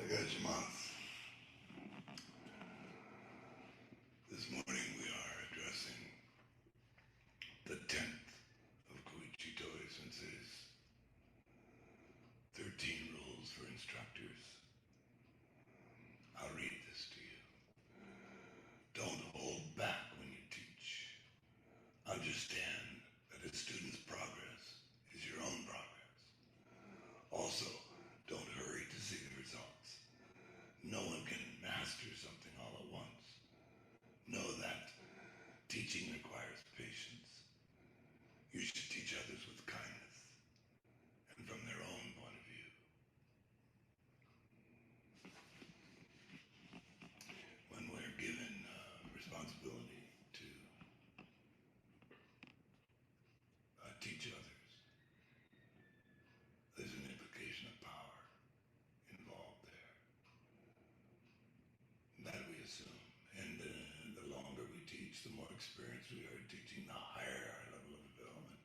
Month. This morning we are addressing the 10th of Koichi Toi Sensei's 13 Rules for Instructors. I'll read this to you. Don't hold back when you teach. Understand that a student's progress is your own progress. Also, don't hurry to see the results. No one can master something all at once. Know that teaching requires patience. You should teach others with kindness and from their own point of view. When we're given responsibility to teach others, there's an implication of power involved there. That we assume. And the longer we teach, the more experience we are teaching, the higher our level of development,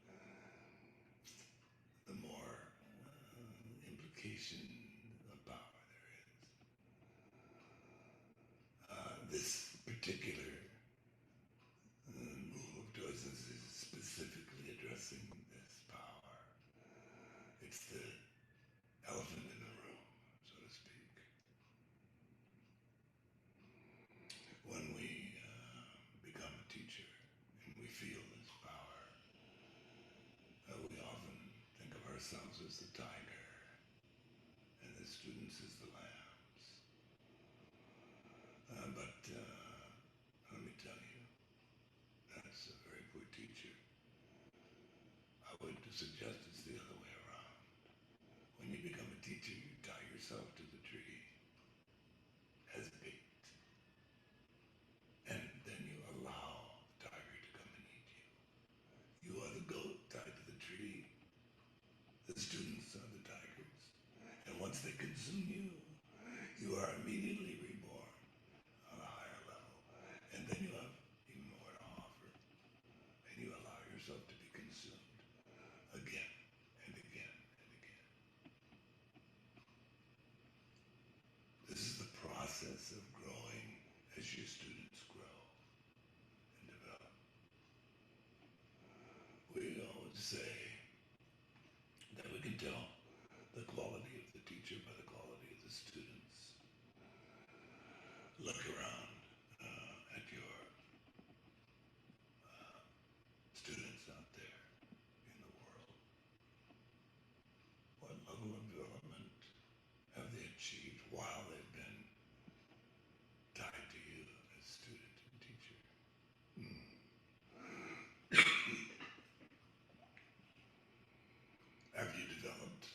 the more implication of power there is. This particular rule of choices is specifically addressing this power. It's the elephant in the room, so to speak. When we become a teacher and we feel this power, we often think of ourselves as the tiger and the students as the lambs. But let me tell you, that's a very poor teacher. I would suggest it's the other way around. When you become a teacher, you tie yourself to the tree as bait. And then you allow the tiger to come and eat you. You are the goat tied to the tree. The students are the tigers. And once they consume you, you are immediately reborn on a higher level. And then you have even more to offer. And you allow yourself to be consumed again and again and again. This is the process of growing as your students grow and develop. We always say that we can tell the quality of the teacher by the quality of the students. Look around at your students out there in the world. What level of development have they achieved while they've been tied to you as student and teacher? Have you developed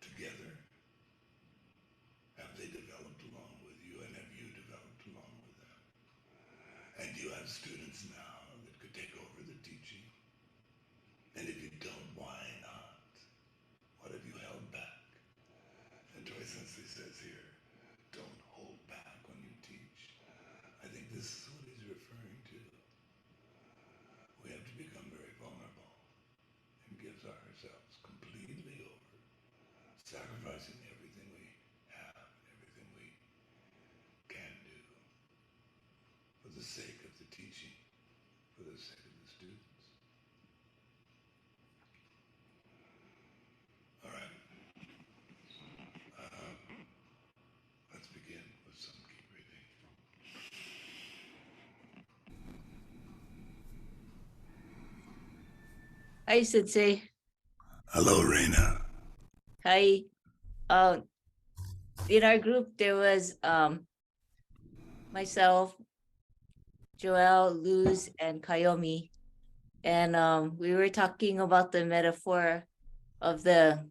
together? Have they developed along with you, and have you developed along with them? And you have students now that could take over the teaching. And if you don't, why not? What have you held back? And Toi Sensei says here, don't hold back when you teach. I think this is what he's referring to. We have to become very vulnerable and give ourselves completely over, sacrificing everything we have, everything we can do for the sake of the teaching, for the sake of the students. All right. Let's begin with some deep breathing. Hi, Sensei. Hello, Reina. Hi. Uh, in our group, there was myself, Joelle, Luz, and Kayomi. And we were talking about the metaphor of the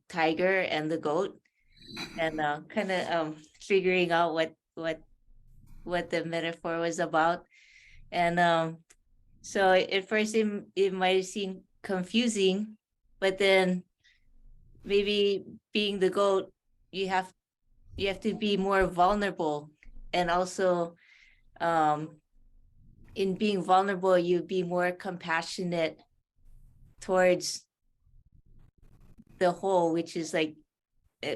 tiger and the goat, and kind of figuring out what the metaphor was about. And so at first it might seem confusing, but then maybe being the goat, you have to be more vulnerable, and also in being vulnerable, you be more compassionate towards the whole, which is like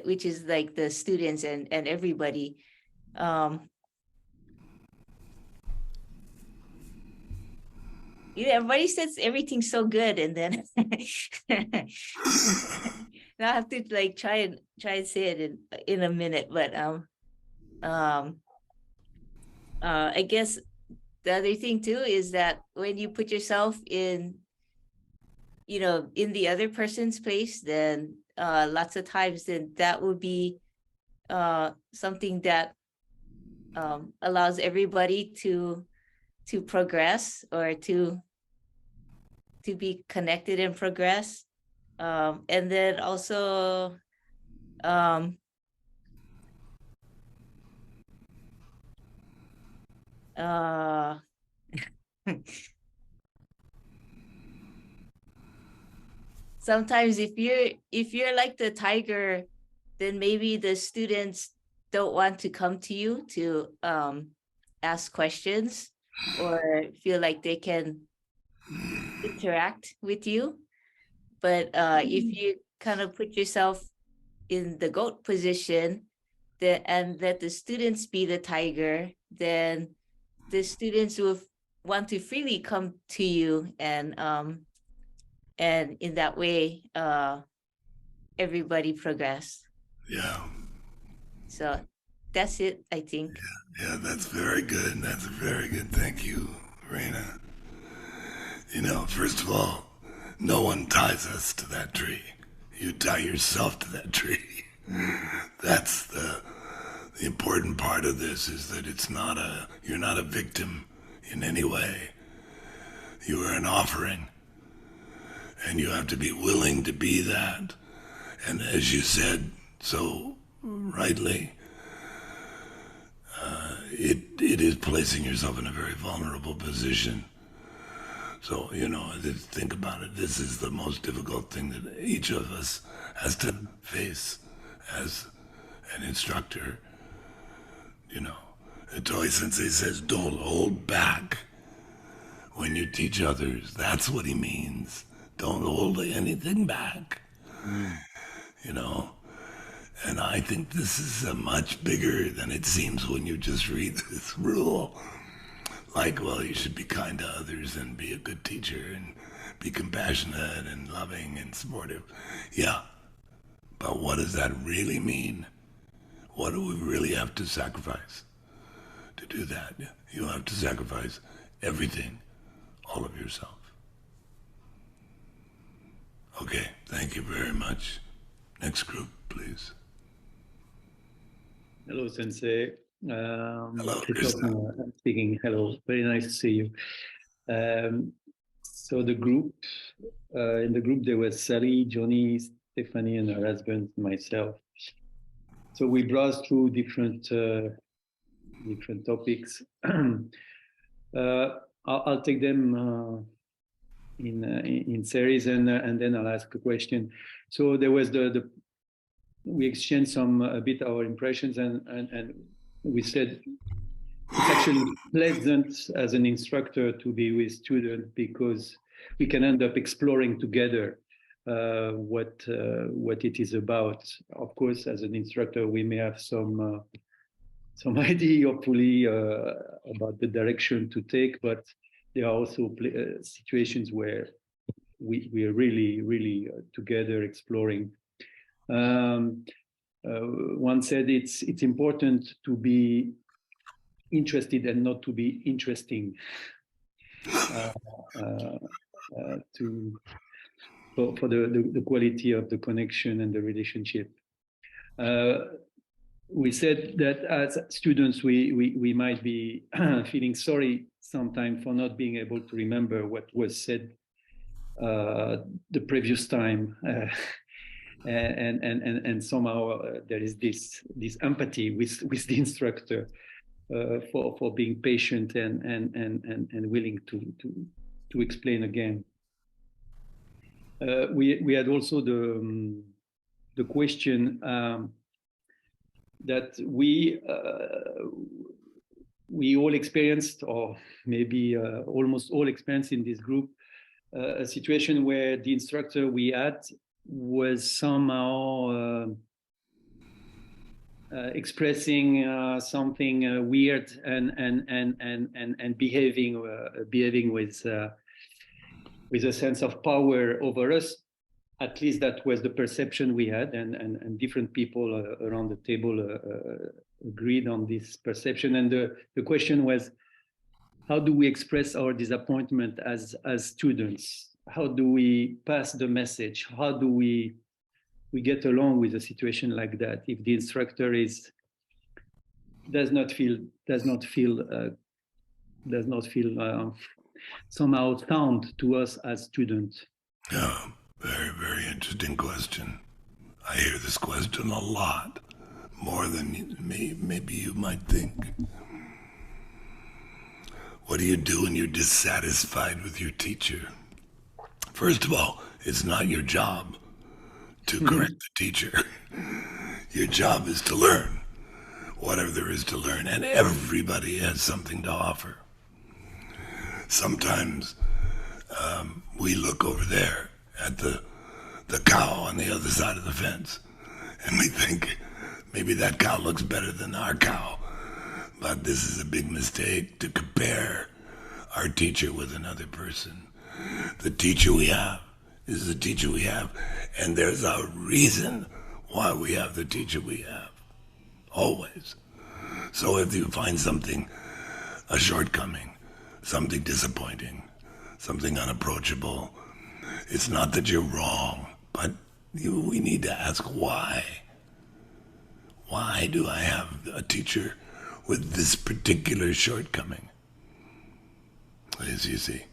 which is like the students and everybody. Everybody says everything's so good, and then now I have to like try and say it in a minute. But I guess the other thing too is that when you put yourself in, in the other person's place, then lots of times then that would be something that allows everybody to progress, or to be connected and progress. And then also um uh sometimes if you're like the tiger, then maybe the students don't want to come to you to ask questions, or feel like they can interact with you. But if you kind of put yourself in the goat position, and let the students be the tiger, then the students will want to freely come to you, and in that way everybody progress. Yeah. So that's it, I think. Yeah, that's very good. That's very good. Thank you, Raina. First of all, no one ties us to that tree. You tie yourself to that tree. That's the important part of this, is that you're not a victim in any way. You are an offering, and you have to be willing to be that. And as you said so rightly, it is placing yourself in a very vulnerable position. So, think about it. This is the most difficult thing that each of us has to face as an instructor. Toy Sensei says, don't hold back when you teach others. That's what he means. Don't hold anything back. You know? And I think this is much bigger than it seems when you just read this rule. Like, well, you should be kind to others and be a good teacher and be compassionate and loving and supportive. Yeah. But what does that really mean? What do we really have to sacrifice to do that? You have to sacrifice everything, all of yourself. Okay, thank you very much. Next group, please. Hello, Sensei. Hello, Christophe, Krishna. I'm speaking. Hello, very nice to see you. So the group, in the group there was Sally, Johnny, Stephanie, and her husband, myself. So we browsed through different topics. I'll take them in series, and then I'll ask a question. So there was we exchanged a bit our impressions, and we said it's actually pleasant as an instructor to be with students, because we can end up exploring together what it is about. Of course, as an instructor, we may have some idea, hopefully, about the direction to take, but there are also situations where we are really together exploring. One said it's important to be interested and not to be interesting, for the quality of the connection and the relationship. We said that as students, we might be feeling sorry sometimes for not being able to remember what was said the previous time. And somehow there is this empathy with the instructor for being patient and willing to explain again. We had also the question that we all experienced, or maybe almost all experienced in this group, a situation where the instructor we had was somehow expressing something weird and behaving with a sense of power over us. At least that was the perception we had, and different people around the table agreed on this perception. And the question was, how do we express our disappointment as students? How do we pass the message? How do we get along with a situation like that if the instructor does not feel somehow sound to us as students? Yeah, very, very interesting question. I hear this question a lot, more than maybe you might think. What do you do when you're dissatisfied with your teacher? First of all, it's not your job to correct the teacher. Your job is to learn whatever there is to learn, and everybody has something to offer. Sometimes we look over there at the cow on the other side of the fence, and we think maybe that cow looks better than our cow. But this is a big mistake to compare our teacher with another person. The teacher we have is the teacher we have, and there's a reason why we have the teacher we have. Always. So if you find something, a shortcoming, something disappointing, something unapproachable, it's not that you're wrong, but we need to ask why. Why do I have a teacher with this particular shortcoming? As you see,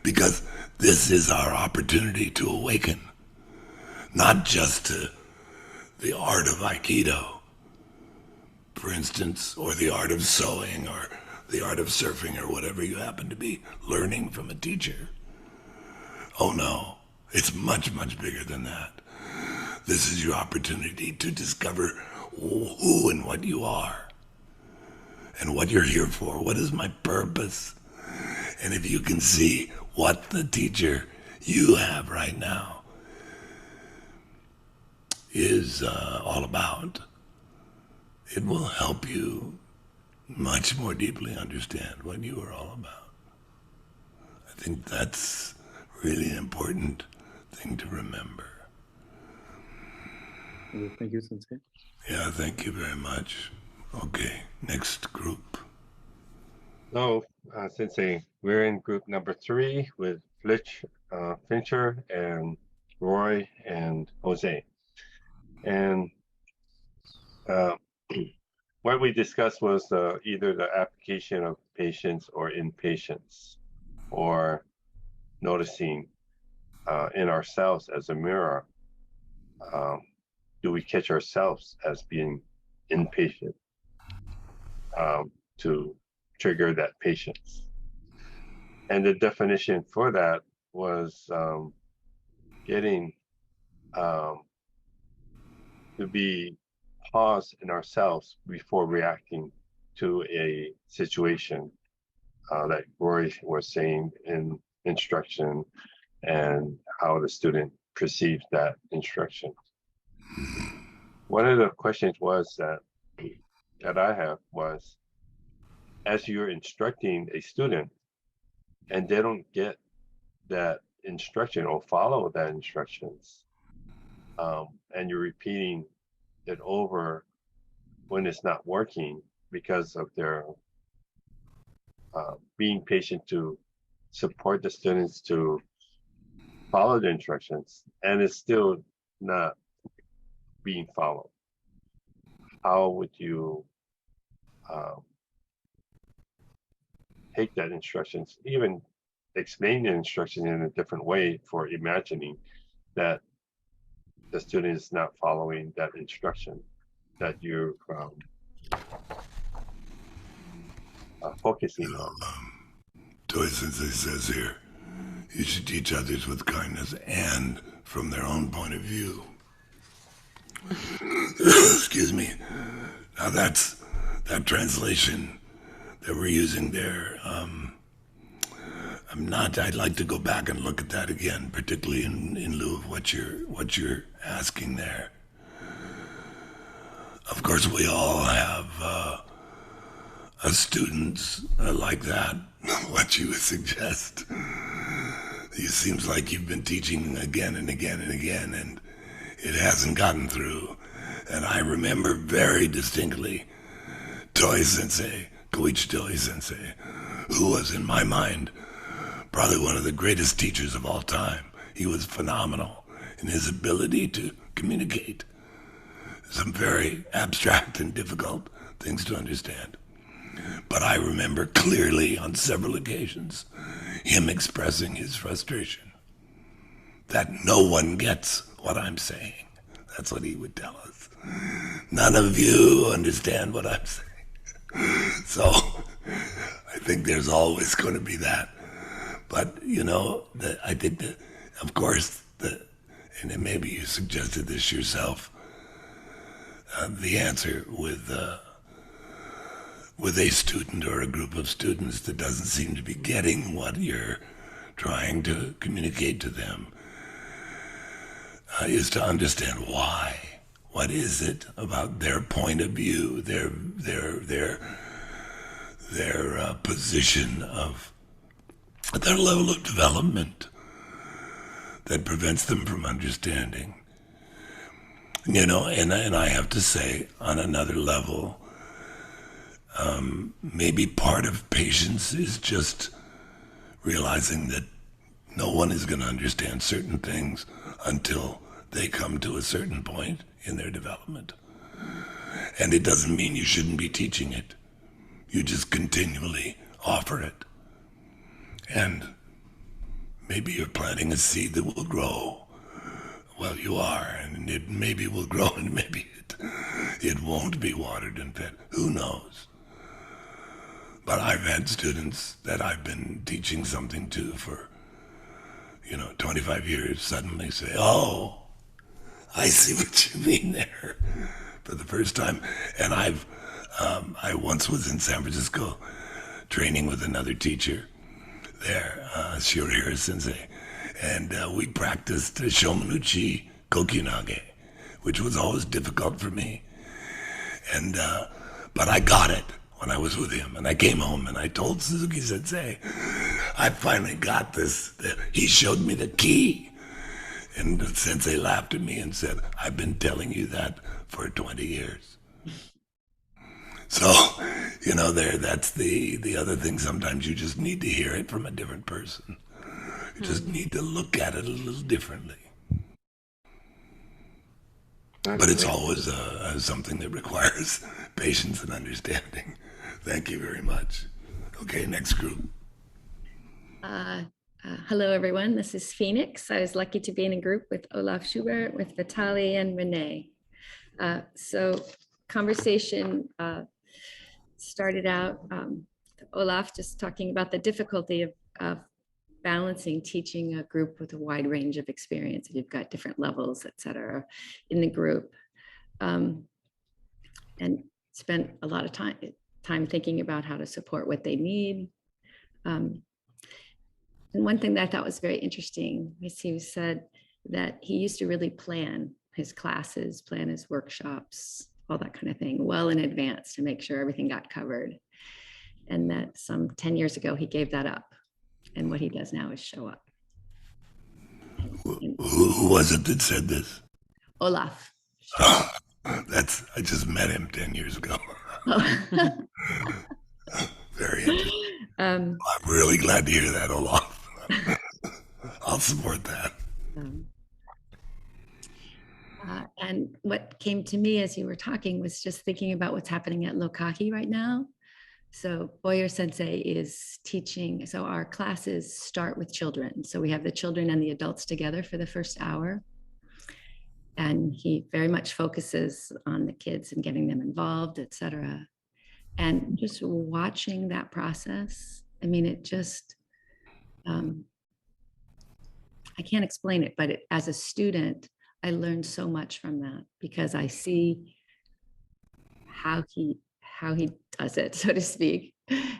because this is our opportunity to awaken, not just to the art of Aikido, for instance, or the art of sewing, or the art of surfing, or whatever you happen to be learning from a teacher. Oh no, it's much, much bigger than that. This is your opportunity to discover who and what you are, and what you're here for. What is my purpose? And if you can see what the teacher you have right now is all about, it will help you much more deeply understand what you are all about. I think that's really an important thing to remember. Thank you, Sensei. Yeah, thank you very much. Okay, next group. So, Sensei, we're in group number 3 with Fincher and Roy and Jose. And what we discussed was either the application of patience or impatience, or noticing in ourselves as a mirror. Do we catch ourselves as being impatient to trigger that patience? And the definition for that was getting to be pause in ourselves before reacting to a situation that Roy was saying in instruction, and how the student perceives that instruction. One of the questions was that I have was, as you're instructing a student and they don't get that instruction or follow that instructions, and you're repeating it over when it's not working because of their being patient to support the students to follow the instructions, and it's still not being followed, how would you take that instructions, even explain the instruction in a different way for imagining that the student is not following that instruction that you're focusing on? Toy Sensei says here, you should teach others with kindness and from their own point of view. Excuse me. Now that translation that we're using there, I'd like to go back and look at that again, particularly in lieu of what you're asking there. of course, we all have students like that. What you would suggest. It seems like you've been teaching again and again and again, and it hasn't gotten through. And I remember very distinctly Toi Sensei, Koichi Toi Sensei, who was, in my mind, probably one of the greatest teachers of all time. He was phenomenal in his ability to communicate some very abstract and difficult things to understand. But I remember clearly on several occasions him expressing his frustration that no one gets what I'm saying. That's what he would tell us. None of you understand what I'm saying. So I think there's always going to be that. But, you know, I think that, of course, and then maybe you suggested this yourself, the answer with a student or a group of students that doesn't seem to be getting what you're trying to communicate to them is to understand why. What is it about their point of view, their position of their level of development that prevents them from understanding? You know, and I have to say, on another level, maybe part of patience is just realizing that no one is going to understand certain things until they come to a certain point in their development. And it doesn't mean you shouldn't be teaching it. You just continually offer it. And maybe you're planting a seed that will grow. Well, you are, and it maybe will grow, and maybe it won't be watered and fed. Who knows? But I've had students that I've been teaching something to for, 25 years suddenly say, oh, I see what you mean there, for the first time. And I once was in San Francisco training with another teacher there, Shirihira Sensei, and we practiced Shomanuchi Kokyunage, which was always difficult for me. And but I got it when I was with him, and I came home and I told Suzuki Sensei, I finally got this. He showed me the key. And the Sensei laughed at me and said, I've been telling you that for 20 years. So, that's the other thing. Sometimes you just need to hear it from a different person. You just need to look at it a little differently. But it's always something that requires patience and understanding. Thank you very much. Okay, next group. Hello, everyone. This is Phoenix. I was lucky to be in a group with Olaf Schubert, with Vitaly and Renee. So conversation started out, Olaf just talking about the difficulty of balancing teaching a group with a wide range of experience. You've got different levels, et cetera, in the group. And spent a lot of time thinking about how to support what they need. And one thing that I thought was very interesting is he said that he used to really plan his classes, plan his workshops, all that kind of thing, well in advance to make sure everything got covered. And that some 10 years ago, he gave that up. And what he does now is show up. Who was it that said this? Olaf. Oh, I just met him 10 years ago. Oh. Very interesting. I'm really glad to hear that, Olaf. I'll support that. And what came to me as you were talking was just thinking about what's happening at Lokahi right now. So Boyer Sensei is teaching. So our classes start with children. So we have the children and the adults together for the first hour. And he very much focuses on the kids and getting them involved, et cetera. And just watching that process, I mean, it just, I can't explain it, but as a student, I learned so much from that because I see how he does it, so to speak.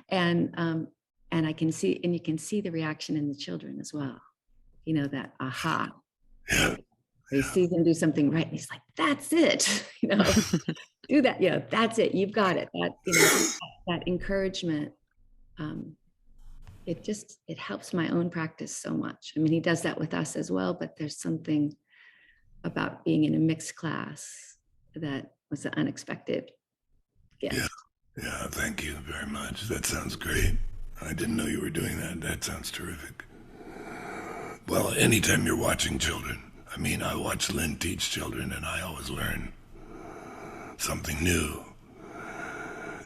And I can see, and you can see the reaction in the children as well. That aha. Yeah. He sees him do something right, and he's like, "That's it," you know, do that. Yeah, that's it. You've got it. That, you know, that encouragement. It helps my own practice so much. I mean, he does that with us as well, but there's something about being in a mixed class that was an unexpected gift. Yeah, thank you very much. That sounds great. I didn't know you were doing that. That sounds terrific. Well, anytime you're watching children, I mean, I watch Lynn teach children and I always learn something new.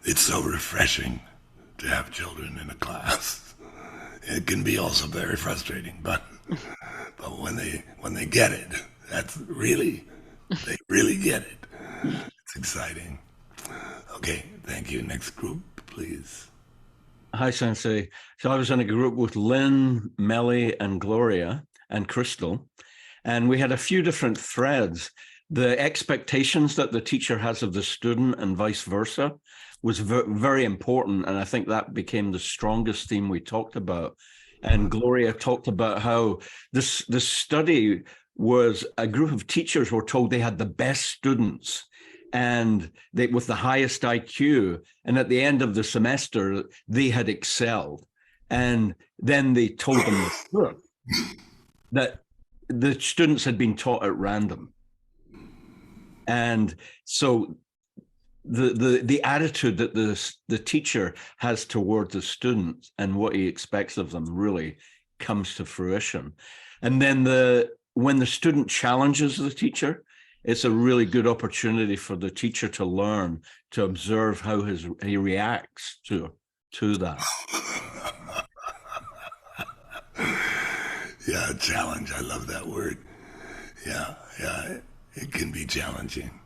It's so refreshing to have children in a class. It can be also very frustrating, but when they get it, they really get it. It's exciting. Okay, thank you. Next group, please. Hi, Sensei. So I was in a group with Lynn, Melly, and Gloria, and Crystal, and we had a few different threads. The expectations that the teacher has of the student and vice versa was very important, and I think that became the strongest theme we talked about. And Gloria talked about how this study was a group of teachers were told they had the best students and they with the highest IQ, and at the end of the semester they had excelled, and then they told them the truth that the students had been taught at random. And so the attitude that the teacher has toward the students and what he expects of them really comes to fruition. And then when the student challenges the teacher, it's a really good opportunity for the teacher to learn, to observe how he reacts to that. Yeah, challenge. I love that word. Yeah, it can be challenging.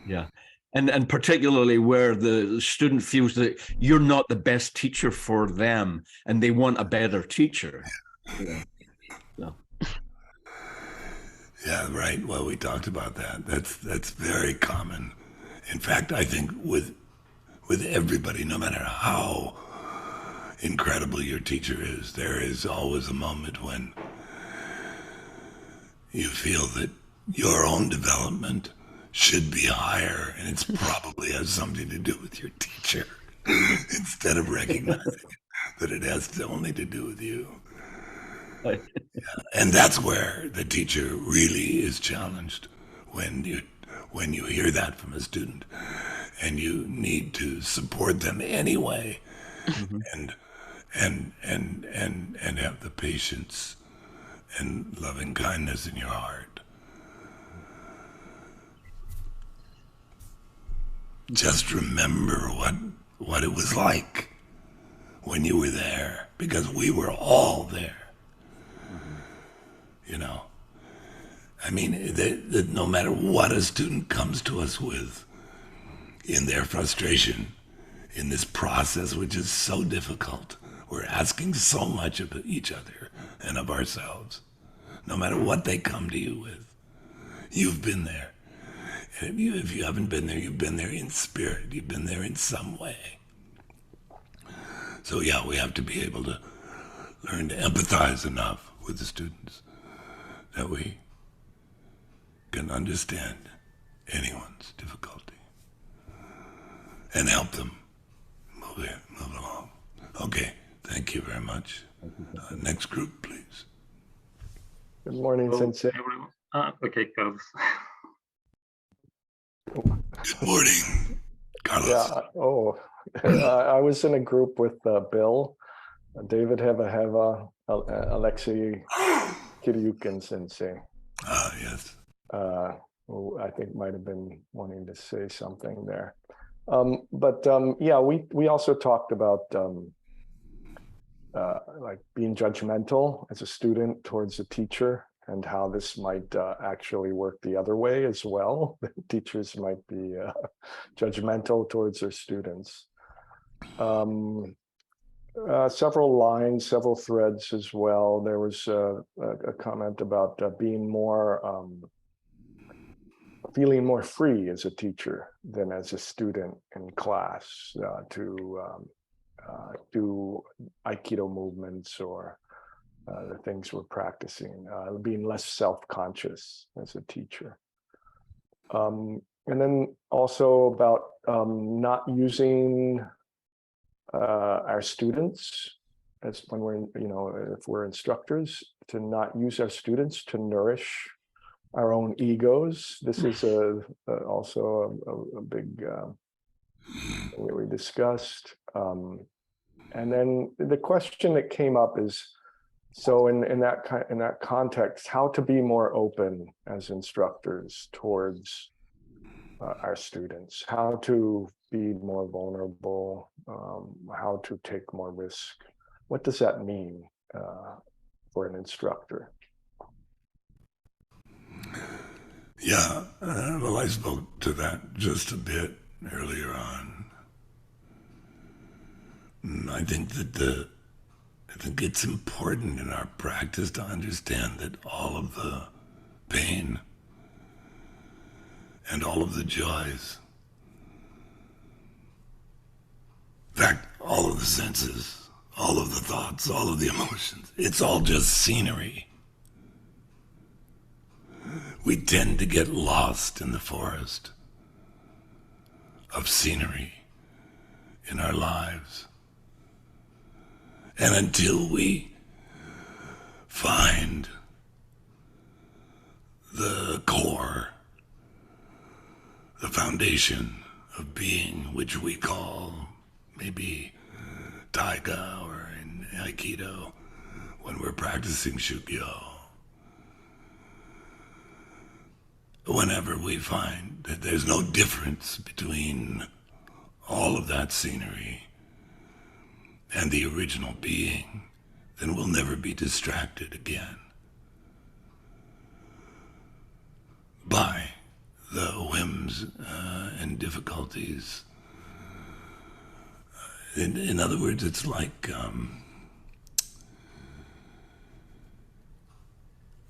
Yeah. And particularly where the student feels that you're not the best teacher for them and they want a better teacher. Yeah. Yeah, right. Well, we talked about that. That's very common. In fact, I think with everybody, no matter how incredible your teacher is, there is always a moment when you feel that your own development should be higher, and it's probably has something to do with your teacher instead of recognizing that it has only to do with you. Yeah. And that's where the teacher really is challenged, when you hear that from a student and you need to support them anyway. Mm-hmm. and have the patience and loving kindness in your heart. Just remember what it was like when you were there, because we were all there. You know, I mean, that no matter what a student comes to us with in their frustration, in this process, which is so difficult, we're asking so much of each other and of ourselves. No matter what they come to you with, you've been there. And if you haven't been there, you've been there in spirit. You've been there in some way. So yeah, we have to be able to learn to empathize enough with the students that we can understand anyone's difficulty and help them move along. Okay, thank you very much. Next group, please. Good morning, Sensei. Everyone. Okay, Carlos. Good morning, Carlos. Yeah. I was in a group with Bill, David Heva, Alexei Kiryukin Sensei. Yes. Who I think might have been wanting to say something there. Yeah, we also talked about like being judgmental as a student towards a teacher, and how this might actually work the other way as well. Teachers might be judgmental towards their students. Several lines, several threads as well. There was a comment about being more, feeling more free as a teacher than as a student in class to do Aikido movements or the things we're practicing, being less self-conscious as a teacher. And then also about not using our students as when we're, if we're instructors, to not use our students to nourish our own egos. This is also a big thing that we discussed. And then the question that came up is, so in that context, how to be more open as instructors towards our students, how to be more vulnerable, how to take more risk. What does that mean for an instructor? Yeah, well, I spoke to that just a bit earlier on. I think it's important in our practice to understand that all of the pain and all of the joys, in fact, all of the senses, all of the thoughts, all of the emotions, it's all just scenery. We tend to get lost in the forest of scenery in our lives. And until we find the core, the foundation of being, which we call maybe Taiga or in Aikido when we're practicing Shukyo, whenever we find that there's no difference between all of that scenery and the original being, then we'll never be distracted again by the whims and difficulties. In other words, it's like,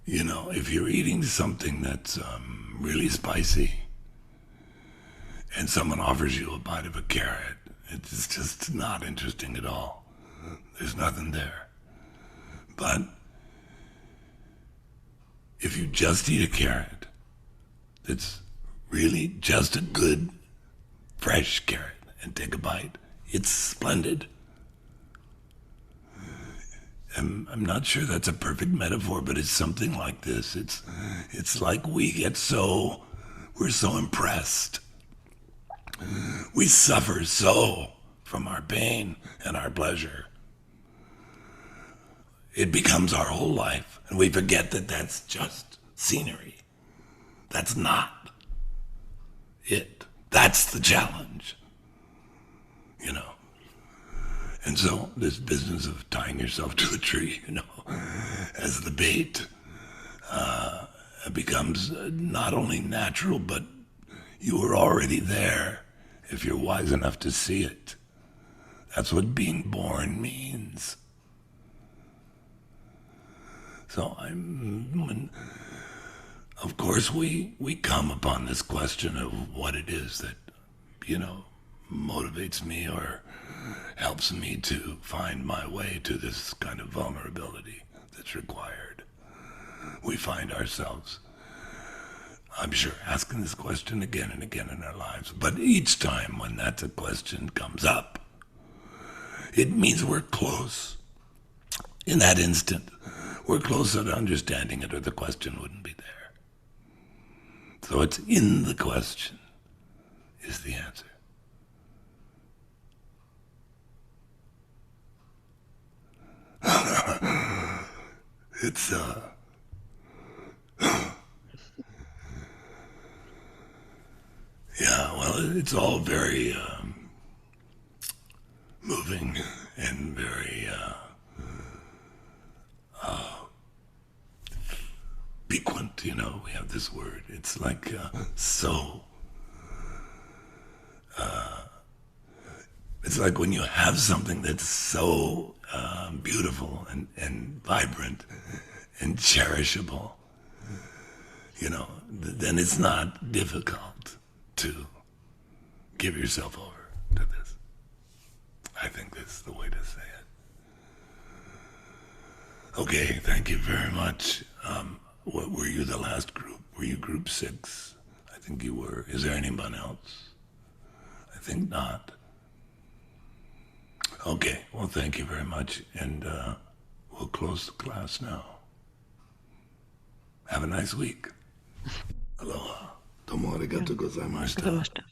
if you're eating something that's really spicy and someone offers you a bite of a carrot, it's just not interesting at all. There's nothing there. But if you just eat a carrot that's really just a good, fresh carrot and take a bite, it's splendid. I'm not sure that's a perfect metaphor, but it's something like this. It's like we're so impressed. We suffer so from our pain and our pleasure. It becomes our whole life, and we forget that that's just scenery. That's not it. That's the challenge, And so this business of tying yourself to a tree, as the bait, becomes not only natural, but you are already there if you're wise enough to see it. That's what being born means. So of course, we come upon this question of what it is that, motivates me or helps me to find my way to this kind of vulnerability that's required. We find ourselves, I'm sure, asking this question again and again in our lives. But each time when that question comes up, it means we're close. In that instant, we're closer to understanding it, or the question wouldn't be there. So it's in the question is the answer. It's yeah, well, it's all very moving and very piquant, we have this word. It's like so it's like when you have something that's so beautiful and vibrant and cherishable, then it's not difficult to give yourself over to this. I think that's the way to say Okay, thank you very much. What were you the last group? Were you group 6? I think you were. Is there anyone else? I think not. Okay, well, thank you very much, and we'll close the class now. Have a nice week. Aloha. Domo arigatou gozaimashita.